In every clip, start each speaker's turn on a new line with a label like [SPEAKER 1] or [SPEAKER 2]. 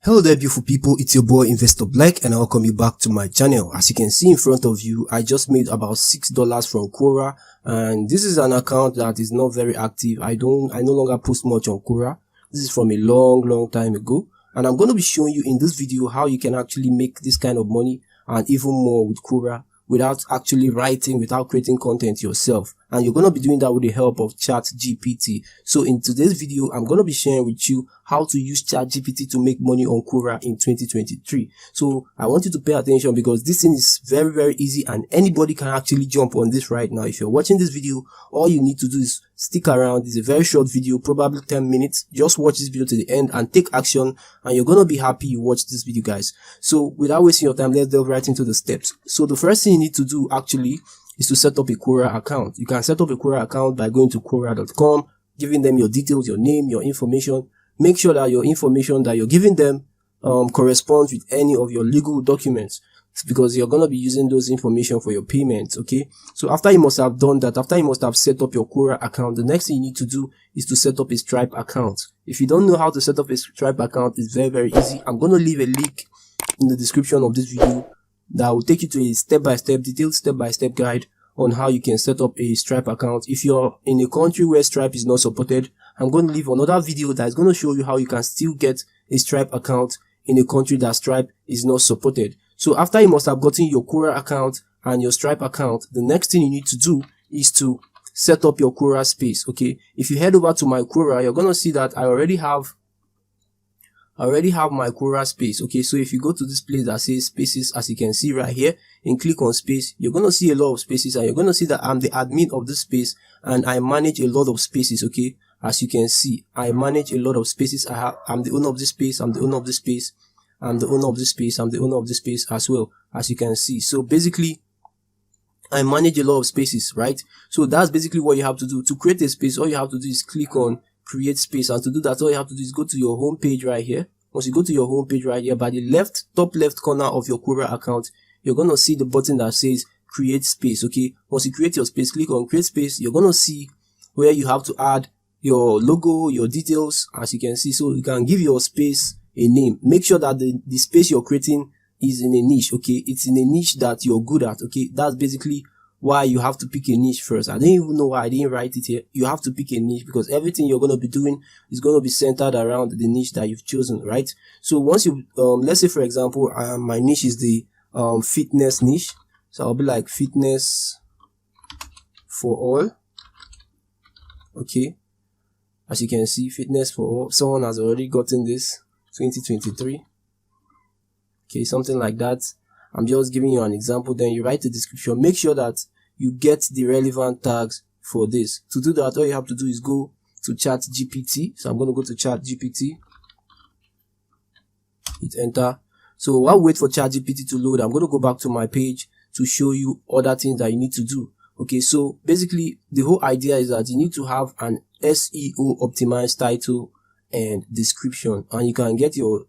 [SPEAKER 1] Hello there beautiful people, it's your boy InvestorBlak and I welcome you back to my channel. As you can see in front of you, I just made about $6 from Quora, and this is an account that is not very active. I no longer post much on Quora. This is from a long time ago, and I'm going to be showing you in this video how you can actually make this kind of money and even more with Quora without actually writing, without creating content yourself. And you're going to be doing that with the help of ChatGPT. So in today's video, I'm going to be sharing with you how to use ChatGPT to make money on Quora in 2023. So I want you to pay attention because this thing is very easy and anybody can actually jump on this right now. If you're watching this video, all you need to do is stick around. It's a very short video, probably 10 minutes. Just watch this video to the end and take action, and you're going to be happy you watched this video, guys. So without wasting your time, let's delve right into the steps. So the first thing you need to do actually is to set up a Quora account. You can set up a Quora account by going to Quora.com, giving them your details, your name, your information. Make sure that your information that you're giving them corresponds with any of your legal documents, because you're going to be using those information for your payments. Okay, so after you must have done that, after you must have set up your Quora account, the next thing you need to do is to set up a Stripe account. If you don't know how to set up a Stripe account, it's very easy. I'm going to leave a link in the description of this video that will take you to a detailed step-by-step guide on how you can set up a Stripe account. If you're in a country where Stripe is not supported, I'm going to leave another video that is going to show you how you can still get a Stripe account in a country that Stripe is not supported. So after you must have gotten your Quora account and your Stripe account, the next thing you need to do is to set up your Quora space. Okay, if you head over to my Quora, you're going to see that I already have my Quora space. Okay, so if you go to this place that says spaces, as you can see right here, and click on space, you're going to see a lot of spaces, and you're going to see that I'm the admin of this space and I manage a lot of spaces. Okay, as you can see, I manage a lot of spaces. I'm the owner of this space, I'm the owner of this space, I'm the owner of this space, I'm the owner of this space as well, as you can see. So basically I manage a lot of spaces, right? So that's basically what you have to do. To create a space, all you have to do is click on create space, and to do that, all you have to do is go to your home page right here. Once you go to your home page right here, by the top left corner of your Quora account, you're going to see the button that says create space. Okay, once you create your space, click on create space. You're going to see where you have to add your logo, your details, as you can see. So you can give your space a name. Make sure that the space you're creating is in a niche. Okay, it's in a niche that you're good at. Okay, that's basically why you have to pick a niche first. I don't even know why I didn't write it here. You have to pick a niche because everything you're going to be doing is going to be centered around the niche that you've chosen, right? So once you let's say for example my niche is the fitness niche, so I'll be like fitness for all. Okay, as you can see, fitness for all. Someone has already gotten this, 2023. Okay, something like that. I'm just giving you an example. Then you write the description. Make sure that you get the relevant tags for this. To do that, all you have to do is go to ChatGPT. So I'm going to go to ChatGPT. Hit enter. So while we wait for ChatGPT to load, I'm going to go back to my page to show you other things that you need to do. Okay, so basically the whole idea is that you need to have an SEO optimized title and description, and you can get your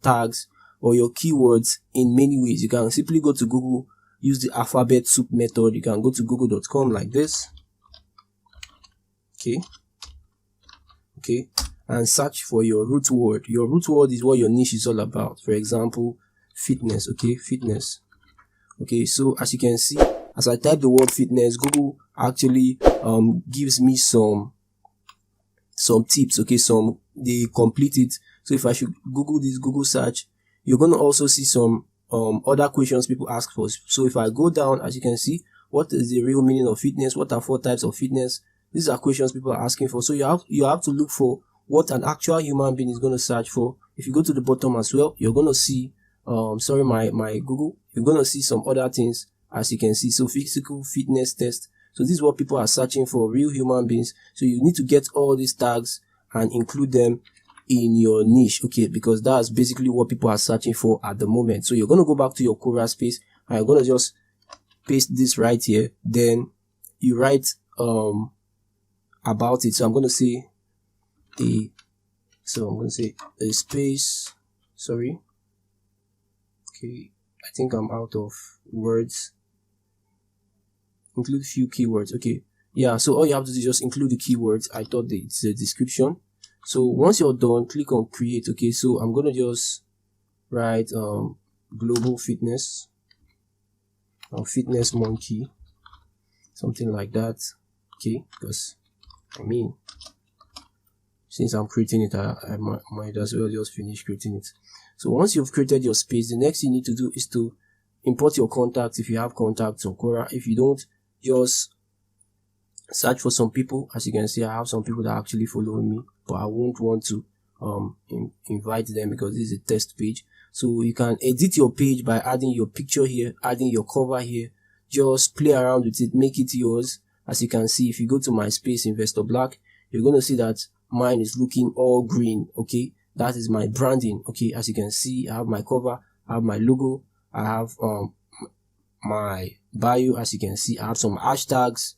[SPEAKER 1] tags or your keywords in many ways. You can simply go to Google, use the alphabet soup method. You can go to google.com like this. Okay, and search for your root word. Your root word is what your niche is all about. For example, fitness. Okay, fitness. Okay, so as you can see, as I type the word fitness, Google actually gives me some tips. Okay, they complete it. So if I should Google this, Google search, you're going to also see some other questions people ask for. So if I go down, as you can see, what is the real meaning of fitness? What are 4 types of fitness? These are questions people are asking for. So you have to look for what an actual human being is going to search for. If you go to the bottom as well, you're going to see my Google, you're going to see some other things, as you can see. So physical fitness test. So this is what people are searching for, real human beings. So you need to get all these tags and include them in your niche. Okay, because that's basically what people are searching for at the moment. So you're going to go back to your Quora space and you're going to just paste this right here. Then you write about it. So I'm going to say a space. Sorry. Okay, I think I'm out of words. Include few keywords. Okay, yeah, so all you have to do is just include the keywords. I thought it's the description. So once you're done, click on create. Okay, so I'm gonna just write global fitness or fitness monkey, something like that. Okay, because I mean, since I'm creating it, I might as well just finish creating it. So once you've created your space, the next thing you need to do is to import your contacts if you have contacts on Quora. If you don't, just search for some people. As you can see, I have some people that actually follow me, but I won't want to invite them because this is a test page. So you can edit your page by adding your picture here, adding your cover here. Just play around with it, make it yours. As you can see, if you go to my space, InvestorBlak, you're going to see that mine is looking all green. Okay, that is my branding. Okay, as you can see, I have my cover, I have my logo, I have my bio. As you can see, I have some hashtags.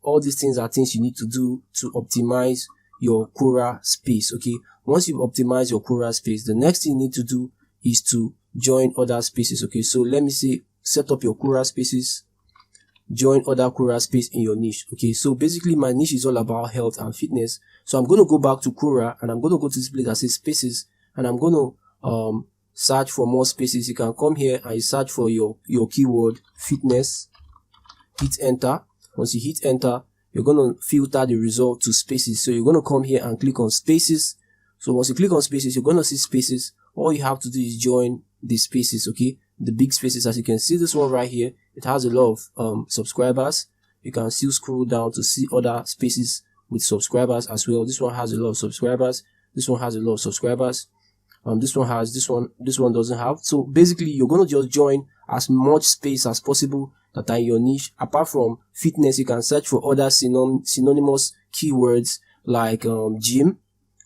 [SPEAKER 1] All these things are things you need to do to optimize your Quora space. Okay, once you've optimized your Quora space, the next thing you need to do is to join other spaces. Okay, so let me say, set up your Quora spaces, join other Quora space in your niche. Okay, so basically my niche is all about health and fitness. So I'm going to go back to Quora and I'm going to go to this place that says spaces, and I'm going to search for more spaces. You can come here and you search for your keyword fitness, hit enter. Once you hit enter, you're going to filter the result to spaces. So you're going to come here and click on spaces. So once you click on spaces, you're going to see spaces. All you have to do is join the spaces. Okay, the big spaces. As you can see, this one right here, it has a lot of subscribers. You can still scroll down to see other spaces with subscribers as well. This one has a lot of subscribers. This one has a lot of subscribers. This one has, this one doesn't have. So basically, you're going to just join as much space as possible that are in your niche. Apart from fitness, you can search for other synonymous keywords like gym.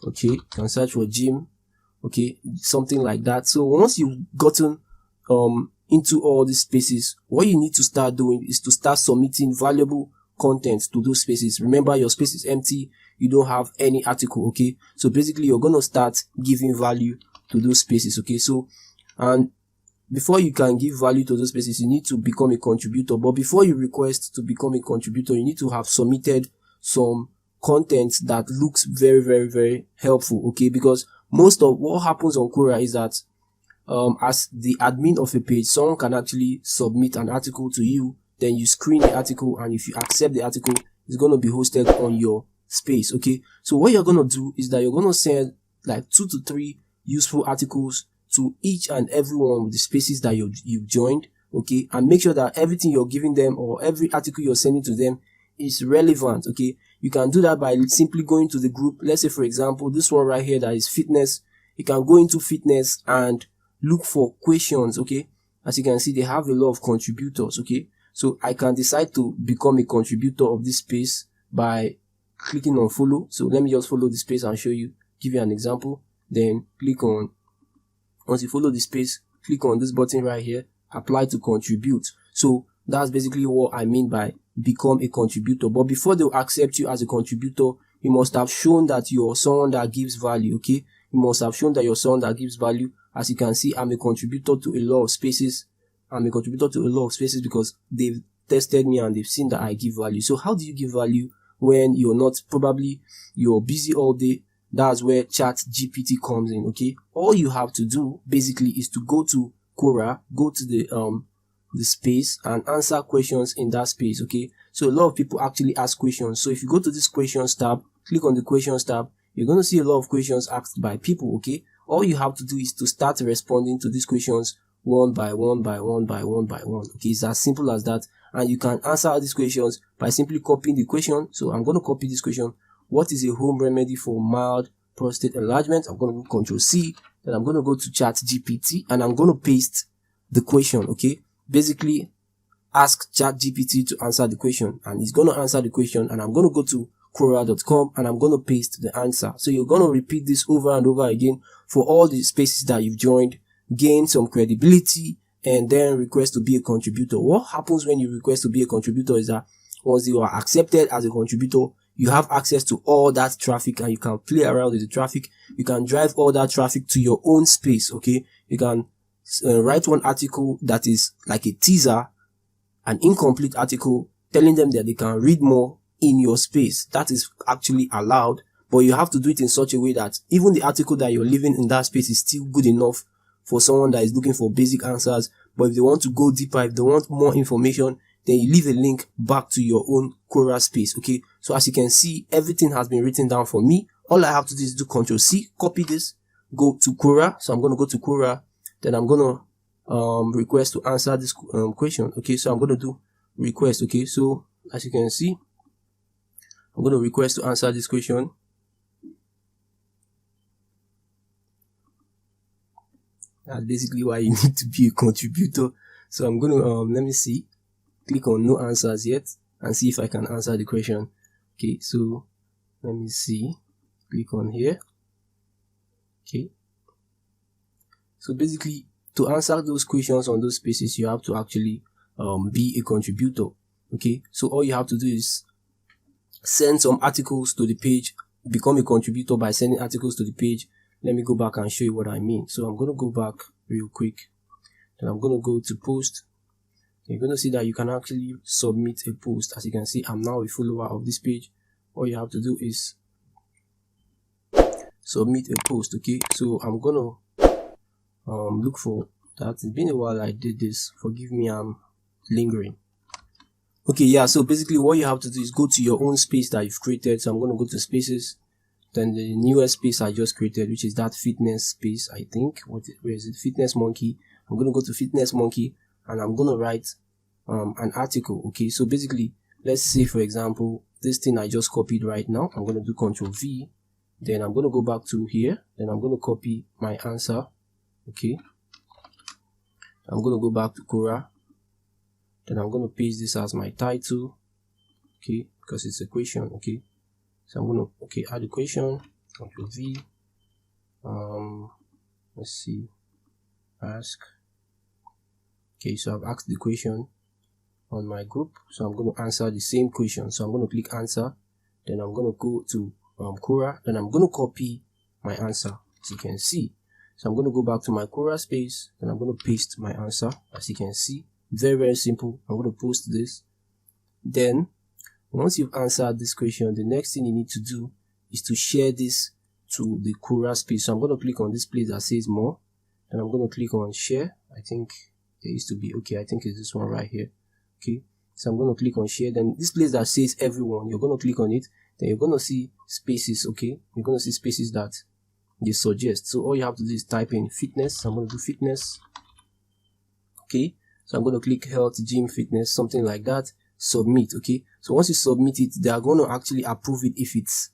[SPEAKER 1] Okay, you can search for gym. Okay, something like that. So once you've gotten into all these spaces, what you need to start doing is to start submitting valuable content to those spaces. Remember, your space is empty, you don't have any article. Okay, so basically you're going to start giving value to those spaces. Okay, so and before you can give value to those spaces, you need to become a contributor. But before you request to become a contributor, you need to have submitted some content that looks very, very, very helpful. Okay, because most of what happens on Quora is that as the admin of a page, someone can actually submit an article to you, then you screen the article, and if you accept the article, it's going to be hosted on your space. Okay, so what you're going to do is that you're going to send like 2 to 3 useful articles to each and every one of the spaces that you've joined. Okay, and make sure that everything you're giving them or every article you're sending to them is relevant. Okay, you can do that by simply going to the group. Let's say, for example, this one right here that is fitness. You can go into fitness and look for questions. Okay, as you can see, they have a lot of contributors. Okay, so I can decide to become a contributor of this space by clicking on follow. So let me just follow the space and show you, give you an example. Then click on, once you follow the space, click on this button right here, apply to contribute. So that's basically what I mean by become a contributor. But before they'll accept you as a contributor, you must have shown that you're someone that gives value. Okay, you must have shown that you're someone that gives value. As you can see, I'm a contributor to a lot of spaces. I'm a contributor to a lot of spaces because they've tested me and they've seen that I give value. So how do you give value when you're not, probably you're busy all day? That's where ChatGPT comes in. Okay, all you have to do basically is to go to Quora, go to the space and answer questions in that space. Okay, so a lot of people actually ask questions. So if you go to this questions tab, click on the questions tab, you're going to see a lot of questions asked by people. Okay, all you have to do is to start responding to these questions one by one by one by one by one. Okay, it's as simple as that. And you can answer these questions by simply copying the question. So I'm going to copy this question. What is a home remedy for mild prostate enlargement? I'm going to go Ctrl C, then I'm going to go to ChatGPT and I'm going to paste the question. Okay, basically ask ChatGPT to answer the question, and it's going to answer the question, and I'm going to go to Quora.com and I'm going to paste the answer. So you're going to repeat this over and over again for all the spaces that you've joined, gain some credibility, and then request to be a contributor. What happens when you request to be a contributor is that once you are accepted as a contributor, you have access to all that traffic and you can play around with the traffic. You can drive all that traffic to your own space. Okay, you can write one article that is like a teaser, an incomplete article telling them that they can read more in your space. That is actually allowed, but you have to do it in such a way that even the article that you're leaving in that space is still good enough for someone that is looking for basic answers. But if they want to go deeper, if they want more information, then you leave a link back to your own Quora space. Okay, so as you can see, everything has been written down for me. All I have to do is do Ctrl+C, copy this, go to Quora. So I'm going to go to Quora, then I'm going to request to answer this question. Okay, so I'm going to do request. Okay, so as you can see, I'm going to request to answer this question. That's basically why you need to be a contributor. So I'm going to let me see, click on no answers yet and see if I can answer the question. Okay, so let me see, click on here. Okay, so basically to answer those questions on those spaces, you have to actually be a contributor. Okay, so all you have to do is send some articles to the page, become a contributor by sending articles to the page. Let me go back and show you what I mean. So I'm going to go back real quick, then I'm going to go to post. You're going to see that you can actually submit a post. As you can see, I'm now a follower of this page. All you have to do is submit a post. Okay, so I'm going to look for that. It's been a while I did this, forgive me, I'm lingering. Okay, yeah, so basically what you have to do is go to your own space that you've created. So I'm going to go to spaces, then the newest space I just created, which is that fitness space, I think. Where is it? Fitness Monkey. I'm going to go to Fitness Monkey and I'm going to write an article. Okay, so basically, let's say for example, this thing I just copied right now, I'm going to do Ctrl+V, then I'm going to go back to here, then I'm going to copy my answer. Okay, I'm going to go back to Quora, then I'm going to paste this as my title. Okay, because it's a question. Okay, so I'm going to add a question, Ctrl+V, let's see, ask. Okay, so I've asked the question on my group, so I'm going to answer the same question. So I'm going to click answer, then I'm going to go to Quora, then I'm going to copy my answer, as you can see. So I'm going to go back to my Quora space, then I'm going to paste my answer, as you can see. Very, very simple. I'm going to post this. Then once you've answered this question, the next thing you need to do is to share this to the Quora space. So I'm going to click on this place that says more, then I'm going to click on share. I think there used to be, okay, I think it's this one right here. Okay, so I'm going to click on share, then this place that says everyone, you're going to click on it, then you're going to see spaces. Okay, you're going to see spaces that they suggest. So all you have to do is type in fitness. I'm going to do fitness. Okay, so I'm going to click health, gym, fitness, something like that, submit. Okay, so once you submit it, they are going to actually approve it if it's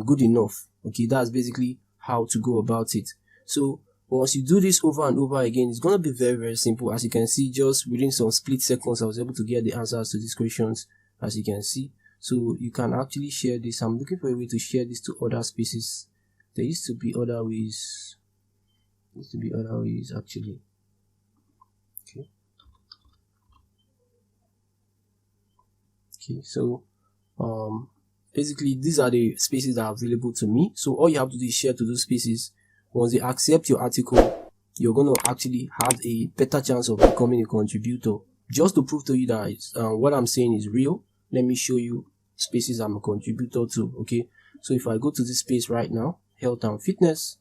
[SPEAKER 1] good enough. Okay, that's basically how to go about it. So once you do this over and over again, it's going to be very, very simple. As you can see, just within some split seconds, I was able to get the answers to these questions, as you can see. So you can actually share this. I'm looking for a way to share this to other spaces. There used to be other ways. Actually. Okay. Okay, so basically these are the spaces that are available to me. So all you have to do is share to those spaces. Once they accept your article, you're going to actually have a better chance of becoming a contributor. Just to prove to you that what I'm saying is real, let me show you spaces I'm a contributor to. Okay, so if I go to this space right now, health and fitness,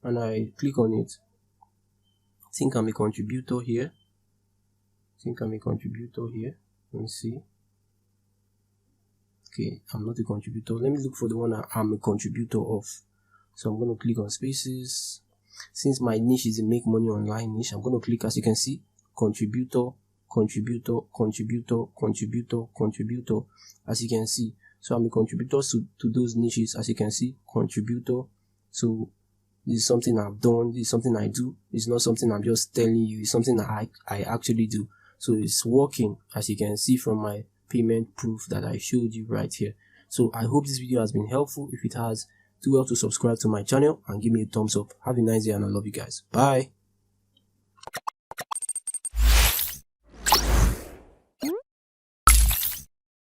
[SPEAKER 1] and I click on it, I think I'm a contributor here. Let me see. Okay, I'm not a contributor. Let me look for the one I'm a contributor of. So I'm going to click on spaces. Since my niche is a make money online niche, I'm going to click, as you can see, contributor, as you can see. So I'm a contributor to those niches, as you can see, contributor. So this is something I've done, this is something I do. It's not something I'm just telling you, it's something that I actually do. So it's working, as you can see from my payment proof that I showed you right here. So I hope this video has been helpful. If it has, do well to subscribe to my channel and give me a thumbs up. Have a nice day and I love you guys. Bye.